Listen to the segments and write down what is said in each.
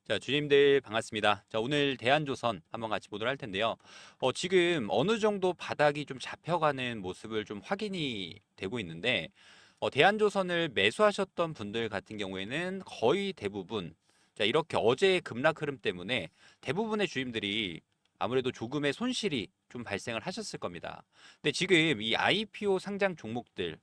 자, 주님들 반갑습니다. 자, 오늘 대한조선 한번 같이 보도록 할 텐데요. 지금 어느 정도 바닥이 좀 잡혀가는 모습을 좀 확인이 되고 있는데, 대한조선을 매수하셨던 분들 같은 경우에는 거의 대부분, 자, 이렇게 어제의 급락 흐름 때문에 대부분의 주임들이 아무래도 조금의 손실이 좀 발생을 하셨을 겁니다. 근데 지금 이 IPO 상장 종목들,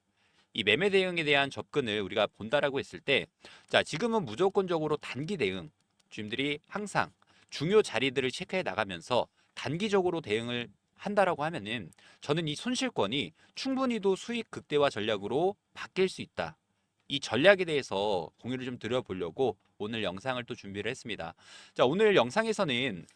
이 매매 대응에 대한 접근을 우리가 본다라고 했을 때, 자, 지금은 무조건적으로 단기 대응, 주임들이 항상 중요 자리들을 체크해 나가면서 단기적으로 대응을 한다라고 하면은 저는 이 손실권이 충분히도 수익 극대화 전략으로 바뀔 수 있다. 이 전략에 대해서 공유를 좀 드려보려고 오늘 영상을 또 준비를 했습니다. 자, 오늘 영상에서는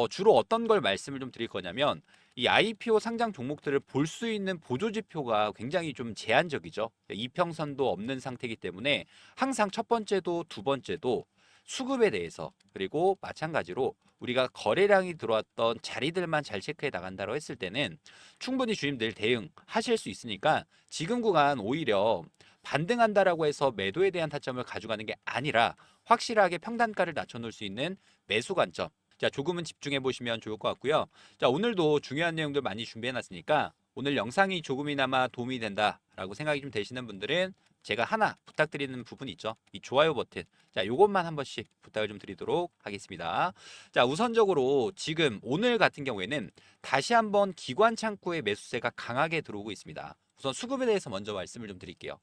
주로 어떤 걸 말씀을 좀 드릴 거냐면 이 IPO 상장 종목들을 볼 수 있는 보조 지표가 굉장히 좀 제한적이죠. 이평선도 없는 상태이기 때문에 항상 첫 번째도 두 번째도 수급에 대해서 그리고 마찬가지로 우리가 거래량이 들어왔던 자리들만 잘 체크해 나간다고 했을 때는 충분히 주임들 대응하실 수 있으니까 지금 구간 오히려 반등한다라고 해서 매도에 대한 타점을 가져가는 게 아니라 확실하게 평단가를 낮춰놓을 수 있는 매수 관점. 자, 조금은 집중해 보시면 좋을 것 같고요. 자, 오늘도 중요한 내용들 많이 준비해 놨으니까 오늘 영상이 조금이나마 도움이 된다라고 생각이 좀 되시는 분들은 제가 하나 부탁드리는 부분이 있죠. 이 좋아요 버튼. 자, 요것만 한 번씩 부탁을 좀 드리도록 하겠습니다. 자, 우선적으로 지금 오늘 같은 경우에는 다시 한번 기관 창구의 매수세가 강하게 들어오고 있습니다. 우선 수급에 대해서 먼저 말씀을 좀 드릴게요.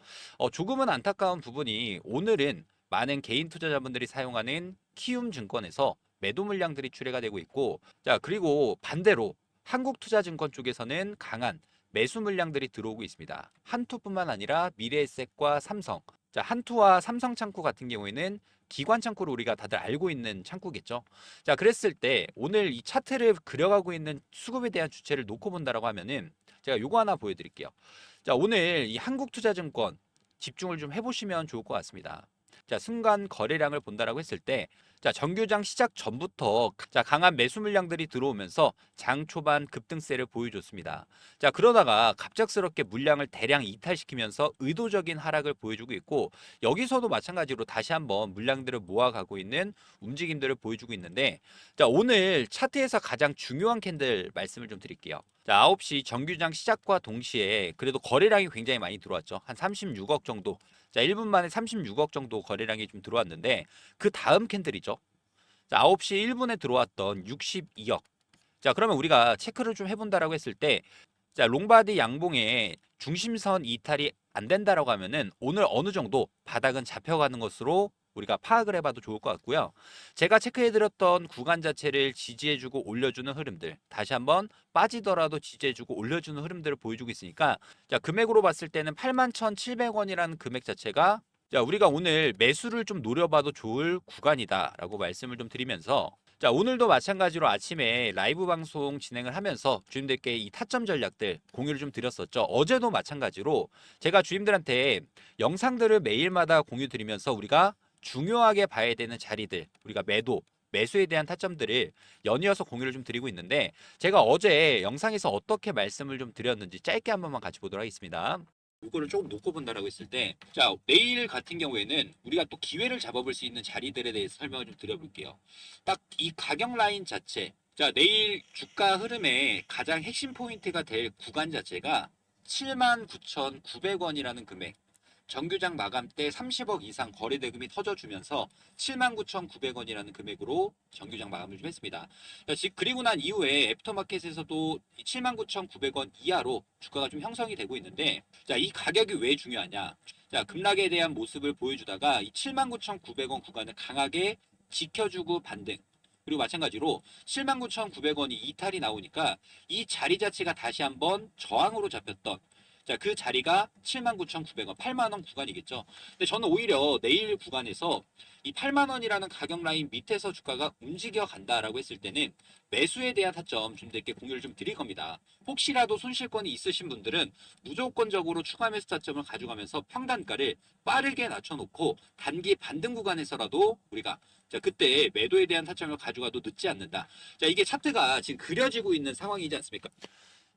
조금은 안타까운 부분이 오늘은 많은 개인 투자자분들이 사용하는 키움증권에서 매도 물량들이 출회가 되고 있고, 자, 그리고 반대로 한국투자증권 쪽에서는 강한 매수 물량들이 들어오고 있습니다. 한투뿐만 아니라 미래에셋과 삼성. 자, 한투와 삼성 창구 같은 경우에는 기관 창구로 우리가 다들 알고 있는 창구겠죠. 자, 그랬을 때 오늘 이 차트를 그려가고 있는 수급에 대한 주체를 놓고 본다라고 하면은 제가 요거 하나 보여드릴게요. 자, 오늘 이 한국투자증권 집중을 좀 해보시면 좋을 것 같습니다. 자, 순간 거래량을 본다라고 했을 때, 자, 정규장 시작 전부터 자, 강한 매수 물량들이 들어오면서 장 초반 급등세를 보여줬습니다. 자, 그러다가 갑작스럽게 물량을 대량 이탈시키면서 의도적인 하락을 보여주고 있고, 여기서도 마찬가지로 다시 한번 물량들을 모아가고 있는 움직임들을 보여주고 있는데, 자, 오늘 차트에서 가장 중요한 캔들 말씀을 좀 드릴게요. 자, 9시 정규장 시작과 동시에 그래도 거래량이 굉장히 많이 들어왔죠. 한 36억 정도. 자, 1분 만에 36억 정도 거래량이 좀 들어왔는데 그 다음 캔들이죠. 자, 9시 1분에 들어왔던 62억. 자, 그러면 우리가 체크를 좀 해본다라고 했을 때, 자, 롱바디 양봉에 중심선 이탈이 안 된다라고 하면은 오늘 어느 정도 바닥은 잡혀가는 것으로 우리가 파악을 해봐도 좋을 것 같고요. 제가 체크해드렸던 구간 자체를 지지해주고 올려주는 흐름들, 다시 한번 빠지더라도 지지해주고 올려주는 흐름들을 보여주고 있으니까, 자, 금액으로 봤을 때는 81,700원이라는 금액 자체가, 자, 우리가 오늘 매수를 좀 노려봐도 좋을 구간이다라고 말씀을 좀 드리면서, 자, 오늘도 마찬가지로 아침에 라이브 방송 진행을 하면서 주임들께 이 타점 전략들 공유를 좀 드렸었죠. 어제도 마찬가지로 제가 주임들한테 영상들을 매일마다 공유 드리면서 우리가 중요하게 봐야 되는 자리들, 우리가 매수에 대한 타점들을 연이어서 공유를 좀 드리고 있는데, 제가 어제 영상에서 어떻게 말씀을 좀 드렸는지 짧게 한 번만 같이 보도록 하겠습니다. 이거를 조금 놓고 본다라고 했을 때, 자, 내일 같은 경우에는 우리가 또 기회를 잡아볼 수 있는 자리들에 대해서 설명을 좀 드려볼게요. 딱 이 가격 라인 자체, 자, 내일 주가 흐름의 가장 핵심 포인트가 될 구간 자체가 79,900원이라는 금액. 정규장 마감 때 30억 이상 거래 대금이 터져주면서 79,900원이라는 금액으로 정규장 마감을 좀 했습니다. 그리고 난 이후에 애프터마켓에서도 79,900원 이하로 주가가 좀 형성이 되고 있는데, 자, 이 가격이 왜 중요하냐? 자, 급락에 대한 모습을 보여주다가 이 79,900원 구간을 강하게 지켜주고 반등. 그리고 마찬가지로 79,900원이 이탈이 나오니까 이 자리 자체가 다시 한번 저항으로 잡혔던, 자, 그 자리가 79,900원, 8만 원 구간이겠죠. 근데 저는 오히려 내일 구간에서 이 8만 원이라는 가격 라인 밑에서 주가가 움직여 간다라고 했을 때는 매수에 대한 타점 좀들께 공유를 좀 드릴 겁니다. 혹시라도 손실권이 있으신 분들은 무조건적으로 추가 매수 타점을 가져가면서 평단가를 빠르게 낮춰놓고 단기 반등 구간에서라도 우리가, 자, 그때 매도에 대한 타점을 가져가도 늦지 않는다. 자, 이게 차트가 지금 그려지고 있는 상황이지 않습니까?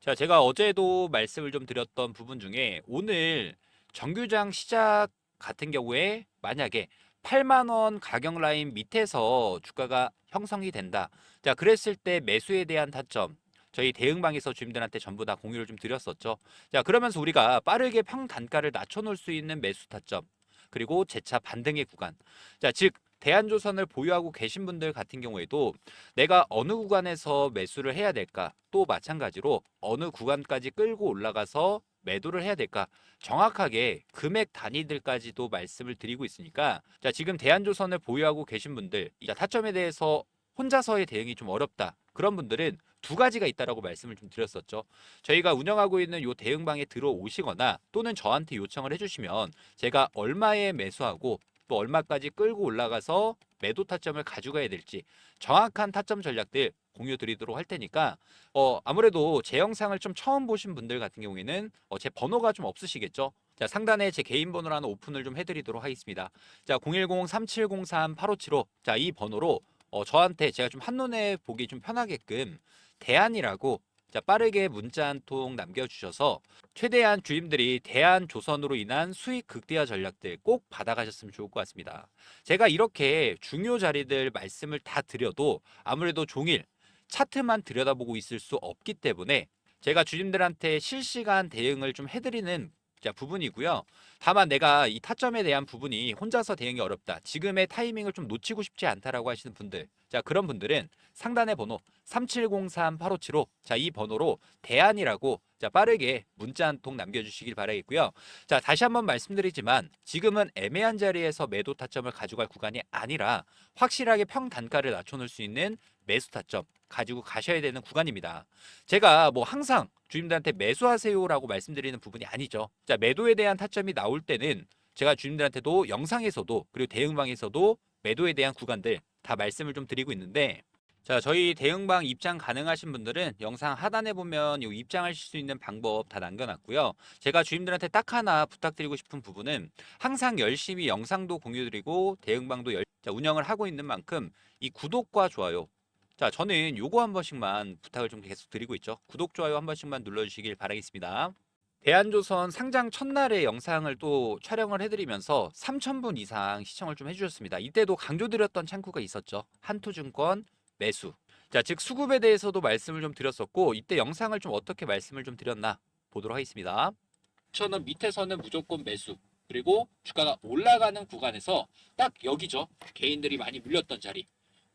자, 제가 어제도 말씀을 좀 드렸던 부분 중에 오늘 정규장 시작 같은 경우에 만약에 8만 원 가격 라인 밑에서 주가가 형성이 된다. 자, 그랬을 때 매수에 대한 타점 저희 대응방에서 주임들한테 전부 다 공유를 좀 드렸었죠. 자, 그러면서 우리가 빠르게 평단가를 낮춰놓을 수 있는 매수 타점 그리고 재차 반등의 구간. 자, 즉 대한조선을 보유하고 계신 분들 같은 경우에도 내가 어느 구간에서 매수를 해야 될까? 또 마찬가지로 어느 구간까지 끌고 올라가서 매도를 해야 될까? 정확하게 금액 단위들까지도 말씀을 드리고 있으니까 자, 지금 대한조선을 보유하고 계신 분들 자, 타점에 대해서 혼자서의 대응이 좀 어렵다. 그런 분들은 두 가지가 있다라고 말씀을 좀 드렸었죠. 저희가 운영하고 있는 요 대응방에 들어오시거나 또는 저한테 요청을 해주시면 제가 얼마에 매수하고 또 얼마까지 끌고 올라가서 매도 타점을 가져가야 될지 정확한 타점 전략들 공유 드리도록 할 테니까 아무래도 제 영상을 좀 처음 보신 분들 같은 경우에는 제 번호가 좀 없으시겠죠. 자, 상단에 제 개인 번호로 하나 오픈을 좀 해드리도록 하겠습니다. 자, 010-3703-8575. 자, 이 번호로 저한테 제가 좀 한눈에 보기 좀 편하게끔 대안이라고 자, 빠르게 문자 한 통 남겨주셔서 최대한 주임들이 대한조선으로 인한 수익 극대화 전략들 꼭 받아가셨으면 좋을 것 같습니다. 제가 이렇게 중요 자리들 말씀을 다 드려도 아무래도 종일 차트만 들여다보고 있을 수 없기 때문에 제가 주임들한테 실시간 대응을 좀 해드리는 자, 부분이고요. 다만 내가 이 타점에 대한 부분이 혼자서 대응이 어렵다. 지금의 타이밍을 좀 놓치고 싶지 않다라고 하시는 분들. 자, 그런 분들은 상단의 번호 3703-8575. 자, 이 번호로 대안이라고 자, 빠르게 문자 한 통 남겨주시길 바라겠고요. 자, 다시 한번 말씀드리지만 지금은 애매한 자리에서 매도 타점을 가져갈 구간이 아니라 확실하게 평단가를 낮춰놓을 수 있는 매수 타점 가지고 가셔야 되는 구간입니다. 제가 뭐 항상 주임들한테 매수하세요라고 말씀드리는 부분이 아니죠. 자, 매도에 대한 타점이 나올 때는 제가 주임들한테도 영상에서도 그리고 대응방에서도 매도에 대한 구간들 다 말씀을 좀 드리고 있는데 자, 저희 대응방 입장 가능하신 분들은 영상 하단에 보면 이 입장하실 수 있는 방법 다 남겨놨고요. 제가 주임들한테 딱 하나 부탁드리고 싶은 부분은 항상 열심히 영상도 공유드리고 대응방도 운영을 하고 있는 만큼 이 구독과 좋아요 자, 저는 요거 한 번씩만 부탁을 좀 계속 드리고 있죠. 구독, 좋아요 한 번씩만 눌러주시길 바라겠습니다. 대한조선 상장 첫날에 영상을 또 촬영을 해드리면서 3,000분 이상 시청을 좀 해주셨습니다. 이때도 강조드렸던 창구가 있었죠. 한투증권 매수. 자, 즉 수급에 대해서도 말씀을 좀 드렸었고 이때 영상을 좀 어떻게 말씀을 좀 드렸나 보도록 하겠습니다. 저는 밑에서는 무조건 매수. 그리고 주가가 올라가는 구간에서 딱 여기죠. 개인들이 많이 물렸던 자리.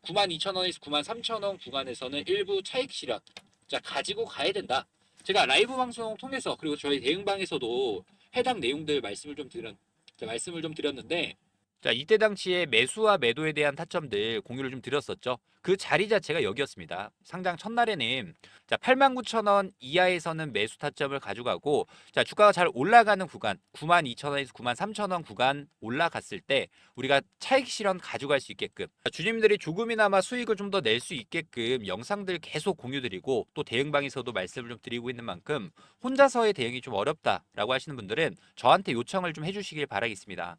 92,000원에서 93,000원 구간에서는 일부 차익 실현 자 가지고 가야 된다. 제가 라이브 방송 통해서 그리고 저희 대응방에서도 해당 내용들 말씀을 좀 드렸는데 자, 이때 당시에 매수와 매도에 대한 타점들 공유를 좀 드렸었죠. 그 자리 자체가 여기였습니다. 상장 첫날에는 자, 89,000원 이하에서는 매수 타점을 가져가고 자, 주가가 잘 올라가는 구간 92,000원에서 93,000원 구간 올라갔을 때 우리가 차익 실현 가져갈 수 있게끔 주님들이 조금이나마 수익을 좀 더 낼 수 있게끔 영상들 계속 공유드리고 또 대응방에서도 말씀을 좀 드리고 있는 만큼 혼자서의 대응이 좀 어렵다라고 하시는 분들은 저한테 요청을 좀 해주시길 바라겠습니다.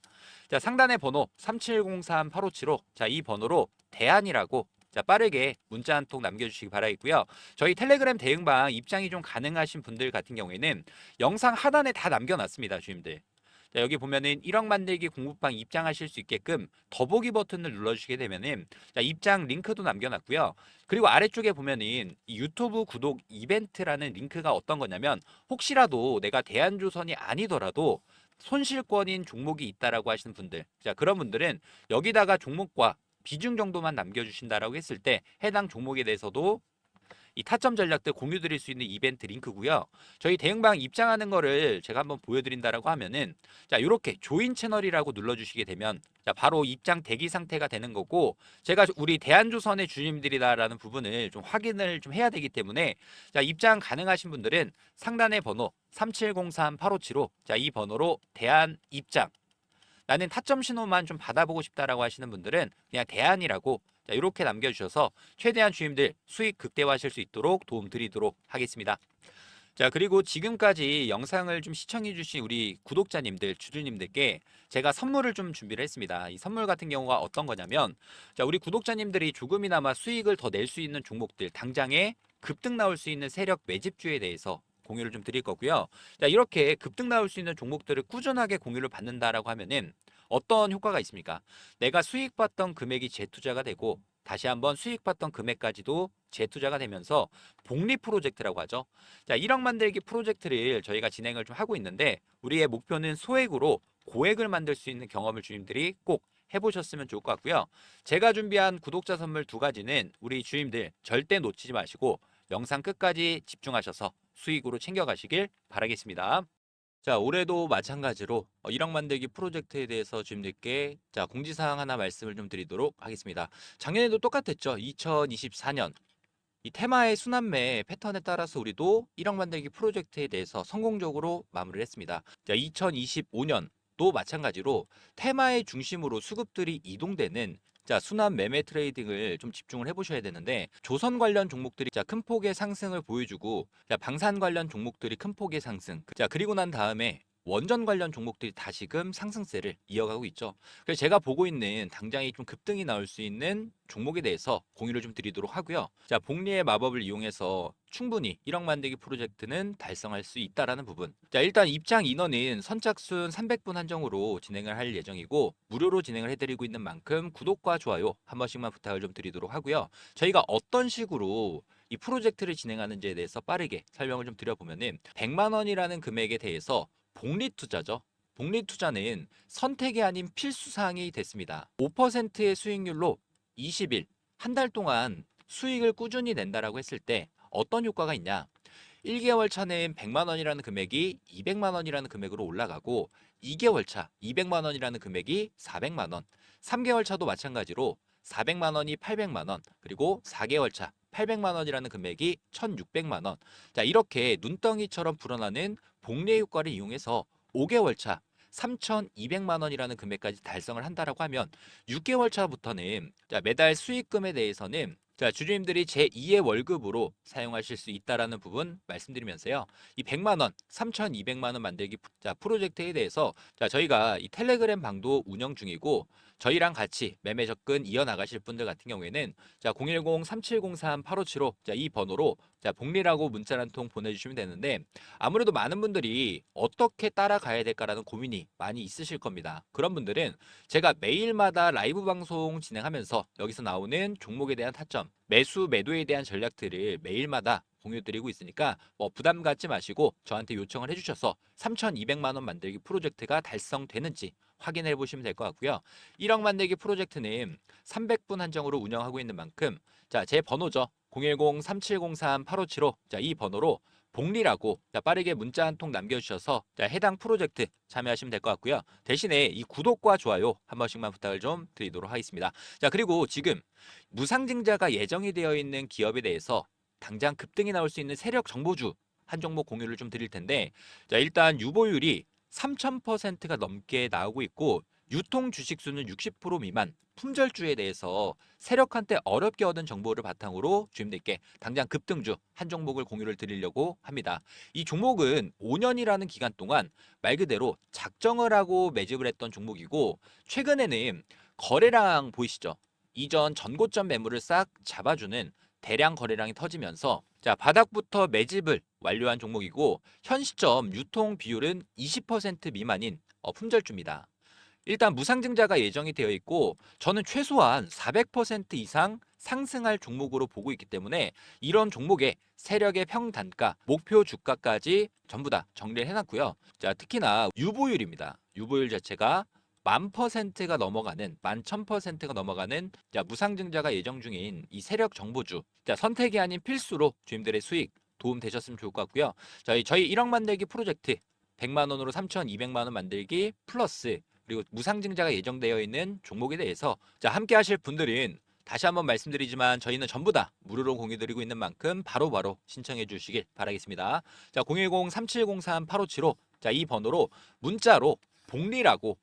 자, 상단의 번호 3703-8575. 자, 이 번호로 대안이라고 자, 빠르게 문자 한 통 남겨주시기 바라겠고요. 저희 텔레그램 대응방 입장이 좀 가능하신 분들 같은 경우에는 영상 하단에 다 남겨놨습니다, 주임들. 자, 여기 보면은 1억 만들기 공부방 입장하실 수 있게끔 더보기 버튼을 눌러주시게 되면은 자, 입장 링크도 남겨놨고요. 그리고 아래쪽에 보면은 이 유튜브 구독 이벤트라는 링크가 어떤 거냐면 혹시라도 내가 대한조선이 아니더라도 손실권인 종목이 있다라고 하시는 분들, 자, 그런 분들은 여기다가 종목과 비중 정도만 남겨주신다라고 했을 때 해당 종목에 대해서도 이 타점 전략들 공유 드릴 수 있는 이벤트 링크고요. 저희 대응방 입장하는 거를 제가 한번 보여드린다라고 하면은 자, 이렇게 조인 채널이라고 눌러주시게 되면 자, 바로 입장 대기 상태가 되는 거고 제가 우리 대한조선의 주님들이다라는 부분을 좀 확인을 좀 해야 되기 때문에 자, 입장 가능하신 분들은 상단의 번호 3703-8575 자, 이 번호로 대한 입장 나는 타점 신호만 좀 받아보고 싶다라고 하시는 분들은 그냥 대안이라고 자, 이렇게 남겨주셔서 최대한 주임들 수익 극대화하실 수 있도록 도움 드리도록 하겠습니다. 자, 그리고 지금까지 영상을 좀 시청해주신 우리 구독자님들, 주주님들께 제가 선물을 좀 준비를 했습니다. 이 선물 같은 경우가 어떤 거냐면 자, 우리 구독자님들이 조금이나마 수익을 더 낼 수 있는 종목들 당장에 급등 나올 수 있는 세력 매집주에 대해서 공유를 좀 드릴 거고요. 자, 이렇게 급등 나올 수 있는 종목들을 꾸준하게 공유를 받는다라고 하면은 어떤 효과가 있습니까? 내가 수익 봤던 금액이 재투자가 되고 다시 한번 수익 봤던 금액까지도 재투자가 되면서 복리 프로젝트라고 하죠. 자, 1억 만들기 프로젝트를 저희가 진행을 좀 하고 있는데 우리의 목표는 소액으로 고액을 만들 수 있는 경험을 주임들이 꼭 해보셨으면 좋을 것 같고요. 제가 준비한 구독자 선물 두 가지는 우리 주임들 절대 놓치지 마시고 영상 끝까지 집중하셔서 수익으로 챙겨가시길 바라겠습니다. 자, 올해도 마찬가지로 1억 만들기 프로젝트에 대해서 주임들께 공지사항 하나 말씀을 좀 드리도록 하겠습니다. 작년에도 똑같았죠. 2024년 이 테마의 순환매 패턴에 따라서 우리도 1억 만들기 프로젝트에 대해서 성공적으로 마무리를 했습니다. 자, 2025년도 마찬가지로 테마의 중심으로 수급들이 이동되는 순환 매매 트레이딩을 좀 집중을 해보셔야 되는데 조선 관련 종목들이 큰 폭의 상승을 보여주고 방산 관련 종목들이 큰 폭의 상승 그리고 난 다음에 원전 관련 종목들이 다시금 상승세를 이어가고 있죠. 그래서 제가 보고 있는 당장이 좀 급등이 나올 수 있는 종목에 대해서 공유를 좀 드리도록 하고요. 자, 복리의 마법을 이용해서 충분히 1억 만들기 프로젝트는 달성할 수 있다라는 부분. 자, 일단 입장 인원은 선착순 300분 한정으로 진행을 할 예정이고 무료로 진행을 해드리고 있는 만큼 구독과 좋아요 한 번씩만 부탁을 좀 드리도록 하고요. 저희가 어떤 식으로 이 프로젝트를 진행하는지에 대해서 빠르게 설명을 좀 드려보면은 100만 원이라는 금액에 대해서 복리 투자죠. 복리 투자는 선택이 아닌 필수 사항이 됐습니다. 5%의 수익률로 20일, 한 달 동안 수익을 꾸준히 낸다라고 했을 때 어떤 효과가 있냐? 1개월 차는 100만 원이라는 금액이 200만 원이라는 금액으로 올라가고 2개월 차 200만 원이라는 금액이 400만 원, 3개월 차도 마찬가지로 400만 원이 800만 원, 그리고 4개월 차 800만 원이라는 금액이 1,600만 원. 자, 이렇게 눈덩이처럼 불어나는 복리 효과를 이용해서 5개월 차 3,200만 원이라는 금액까지 달성을 한다라고 하면 6개월 차부터는 매달 수익금에 대해서는 주주님들이 제2의 월급으로 사용하실 수 있다라는 부분 말씀드리면서요. 이 100만 원, 3,200만 원 만들기 프로젝트에 대해서 저희가 이 텔레그램 방도 운영 중이고 저희랑 같이 매매 접근 이어나가실 분들 같은 경우에는 010-3703-8575 이 번호로 복리라고 문자 한 통 보내주시면 되는데 아무래도 많은 분들이 어떻게 따라가야 될까라는 고민이 많이 있으실 겁니다. 그런 분들은 제가 매일마다 라이브 방송 진행하면서 여기서 나오는 종목에 대한 타점, 매수, 매도에 대한 전략들을 매일마다 공유드리고 있으니까 부담 갖지 마시고 저한테 요청을 해주셔서 3,200만 원 만들기 프로젝트가 달성되는지 확인해 보시면 될 것 같고요. 1억 만들기 프로젝트는 300분 한정으로 운영하고 있는 만큼 제 번호죠. 010-3703-8575 이 번호로 복리라고 빠르게 문자 한 통 남겨주셔서 해당 프로젝트 참여하시면 될 것 같고요. 대신에 이 구독과 좋아요 한 번씩만 부탁을 좀 드리도록 하겠습니다. 그리고 지금 무상증자가 예정이 되어 있는 기업에 대해서 당장 급등이 나올 수 있는 세력 정보주 한 종목 공유를 좀 드릴 텐데 일단 유보율이 3,000%가 넘게 나오고 있고 유통 주식 수는 60% 미만 품절주에 대해서 세력한테 어렵게 얻은 정보를 바탕으로 주임들께 당장 급등주 한 종목을 공유를 드리려고 합니다. 이 종목은 5년이라는 기간 동안 말 그대로 작정을 하고 매집을 했던 종목이고 최근에는 거래량 보이시죠? 이전 전고점 매물을 싹 잡아주는 대량 거래량이 터지면서 바닥부터 매집을 완료한 종목이고 현 시점 유통 비율은 20% 미만인 품절주입니다. 일단 무상증자가 예정이 되어 있고 저는 최소한 400% 이상 상승할 종목으로 보고 있기 때문에 이런 종목의 세력의 평단가, 목표 주가까지 전부 다 정리를 해놨고요. 특히나 유보율입니다. 유보율 자체가 10,000%가 넘어가는 11,000%가 넘어가는 무상증자가 예정 중인 이 세력 정보주 선택이 아닌 필수로 주임들의 수익 도움 되셨으면 좋을 것 같고요. 저희 1억 만들기 프로젝트 100만 원으로 3,200만 원 만들기 플러스 그리고 무상증자가 예정되어 있는 종목에 대해서 함께 하실 분들은 다시 한번 말씀드리지만 저희는 전부 다 무료로 공유드리고 있는 만큼 바로바로 신청해 주시길 바라겠습니다. 010-3703-8575 이 번호로 문자로 복리라고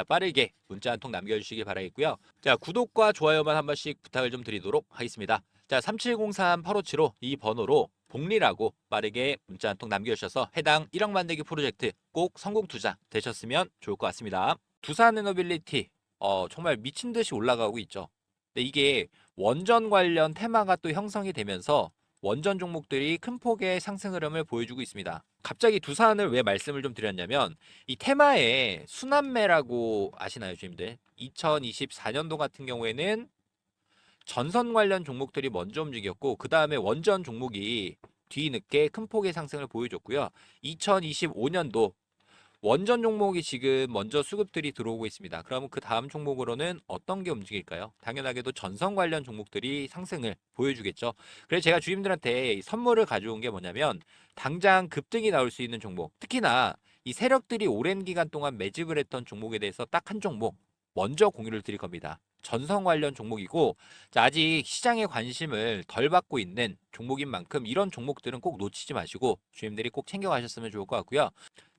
빠르게 문자 한 통 남겨주시길 바라겠고요. 구독과 좋아요만 한 번씩 부탁을 좀 드리도록 하겠습니다. 3703-8575 이 번호로 복리라고 빠르게 문자 한 통 남겨주셔서 해당 1억 만들기 프로젝트 꼭 성공 투자 되셨으면 좋을 것 같습니다. 두산에너빌리티 정말 미친 듯이 올라가고 있죠. 근데 이게 원전 관련 테마가 또 형성이 되면서 원전 종목들이 큰 폭의 상승 흐름을 보여주고 있습니다. 갑자기 두 사안을 왜 말씀을 좀 드렸냐면 이 테마의 순환매라고 아시나요, 주님들? 2024년도 같은 경우에는 전선 관련 종목들이 먼저 움직였고 그 다음에 원전 종목이 뒤늦게 큰 폭의 상승을 보여줬고요. 2025년도 원전 종목이 지금 먼저 수급들이 들어오고 있습니다. 그러면 그 다음 종목으로는 어떤 게 움직일까요? 당연하게도 전선 관련 종목들이 상승을 보여주겠죠. 그래서 제가 주임들한테 선물을 가져온 게 뭐냐면 당장 급등이 나올 수 있는 종목, 특히나 이 세력들이 오랜 기간 동안 매집을 했던 종목에 대해서 딱 한 종목 먼저 공유를 드릴 겁니다. 전선 관련 종목이고 아직 시장의 관심을 덜 받고 있는 종목인 만큼 이런 종목들은 꼭 놓치지 마시고 주임들이 꼭 챙겨가셨으면 좋을 것 같고요.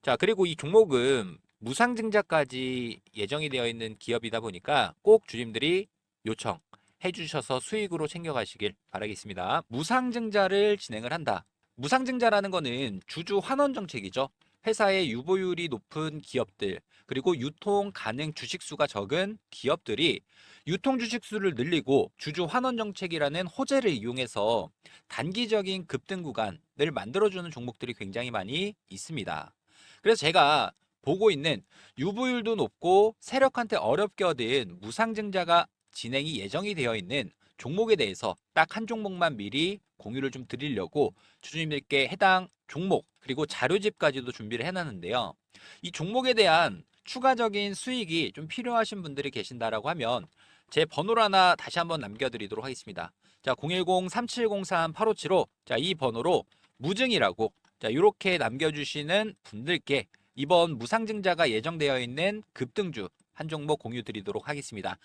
자, 그리고 이 종목은 무상증자까지 예정이 되어 있는 기업이다 보니까 꼭 주님들이 요청해 주셔서 수익으로 챙겨가시길 바라겠습니다. 무상증자를 진행을 한다. 무상증자라는 거는 주주 환원 정책이죠. 회사의 유보율이 높은 기업들, 그리고 유통 가능 주식수가 적은 기업들이 유통 주식수를 늘리고 주주 환원 정책이라는 호재를 이용해서 단기적인 급등 구간을 만들어주는 종목들이 굉장히 많이 있습니다. 그래서 제가 보고 있는 유보율도 높고 세력한테 어렵게 얻은 무상증자가 진행이 예정이 되어 있는 종목에 대해서 딱 한 종목만 미리 공유를 좀 드리려고 주주님들께 해당 종목 그리고 자료집까지도 준비를 해놨는데요. 이 종목에 대한 추가적인 수익이 좀 필요하신 분들이 계신다라고 하면 제 번호를 하나 다시 한번 남겨드리도록 하겠습니다. 자, 010-3703-8575. 자, 이 번호로 무증이라고 자, 이렇게 남겨주시는 분들께 이번 무상증자가 예정되어 있는 급등주 한 종목 공유 드리도록 하겠습니다.